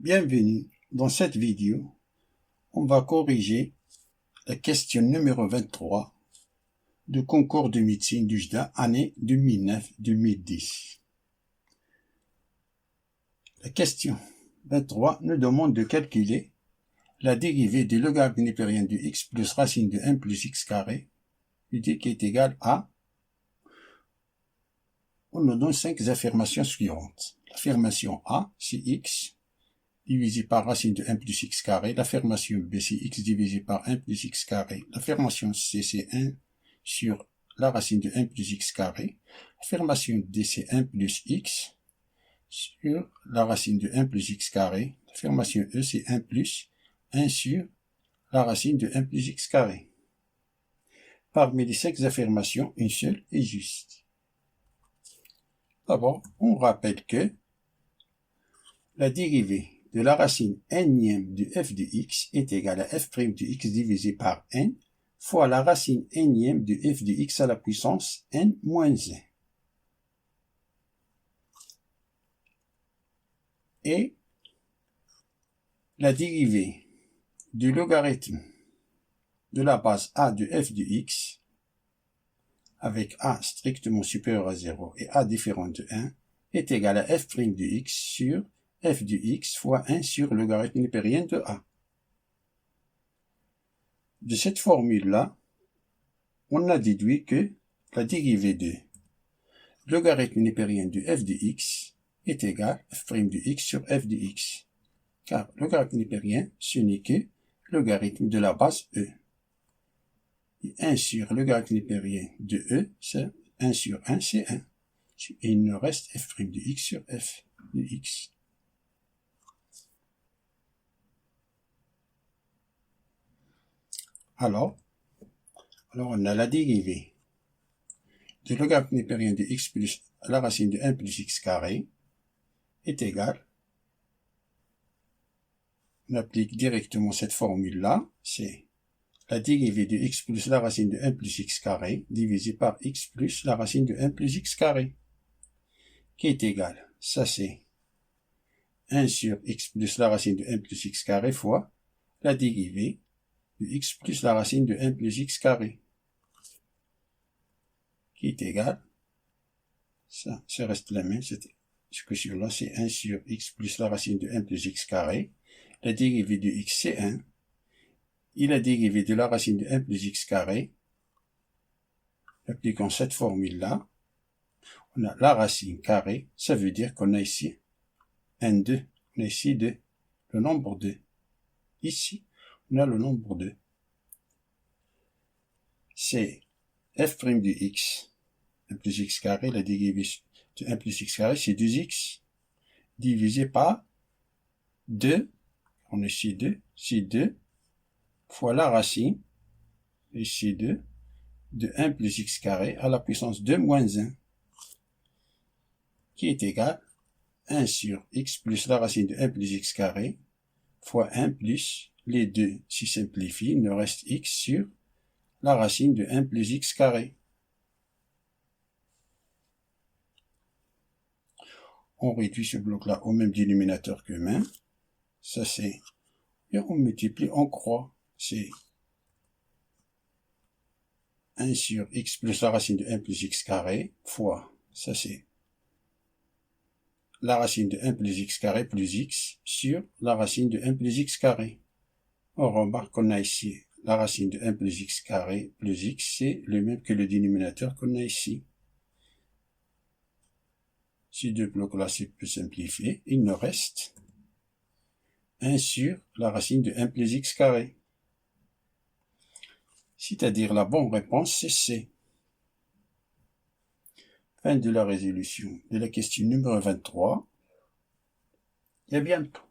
Bienvenue. Dans cette vidéo, on va corriger la question numéro 23 du concours de médecine du JDA année 2009-2010. La question 23 nous demande de calculer la dérivée du logarithme népérien de x plus racine de 1 plus x carré, qui est égal à... On nous donne 5 affirmations suivantes. L'affirmation A, c'est x divisé par racine de 1 plus x carré. L'affirmation B, c'est x divisé par 1 plus x carré. L'affirmation C, c'est 1 sur la racine de 1 plus x carré. L'affirmation D, c'est 1 plus x sur la racine de 1 plus x carré. L'affirmation E, c'est 1 plus 1 sur la racine de 1 plus x carré. Parmi les 5 affirmations, une seule est juste. D'abord, on rappelle que la dérivée de la racine n-ième de f de x est égale à f' de x divisé par n fois la racine n-ième de f de x à la puissance n moins 1. Et la dérivée du logarithme de la base a de f de x avec a strictement supérieur à 0 et a différent de 1 est égale à f' de x sur f de x fois 1 sur le logarithme népérien de a. De cette formule-là, on a déduit que la dérivée de logarithme népérien de f de x est égale à f' de x sur f de x, car le logarithme népérien, ce n'est que logarithme de la base e. Et 1 sur le logarithme népérien de e, c'est 1 sur 1, c'est 1. Et il nous reste f' de x sur f de x. Alors, on a la dérivée de logarithme népérien de x plus la racine de 1 plus x carré est égale, on applique directement cette formule-là, c'est la dérivée de x plus la racine de 1 plus x carré divisé par x plus la racine de 1 plus x carré, qui est égal, ça c'est 1 sur x plus la racine de 1 plus x carré fois la dérivée de x plus la racine de 1 plus x carré, qui est égal, ça reste la même, cette expression-là, c'est 1 sur x plus la racine de 1 plus x carré, la dérivée de x c'est 1, et la dérivée de la racine de 1 plus x carré, appliquant cette formule-là, on a la racine carrée, ça veut dire qu'on a ici un 2, on a ici 2, le nombre 2. Ici, on a le nombre 2. C'est f' de x, 1 plus x carré, la dérivée de 1 plus x carré, c'est 2x, divisé par 2, on a ici 2, c'est 2, fois la racine, ici 2, de 1 plus x carré à la puissance 2 moins 1, qui est égal à 1 sur x plus la racine de 1 plus x carré, fois 1 plus les 2 s'y simplifient, il nous reste x sur la racine de 1 plus x carré. On réduit ce bloc-là au même dénominateur que main, ça c'est, et on multiplie, on croit, c'est 1 sur x plus la racine de 1 plus x carré, fois, ça c'est la racine de 1 plus x carré plus x sur la racine de 1 plus x carré. On remarque qu'on a ici la racine de 1 plus x carré plus x, c'est le même que le dénominateur qu'on a ici. Ces deux blocs-là, c'est plus simplifié. Il nous reste 1 sur la racine de 1 plus x carré. C'est-à-dire la bonne réponse, c'est C. Fin de la résolution de la question numéro 23. Et à bientôt.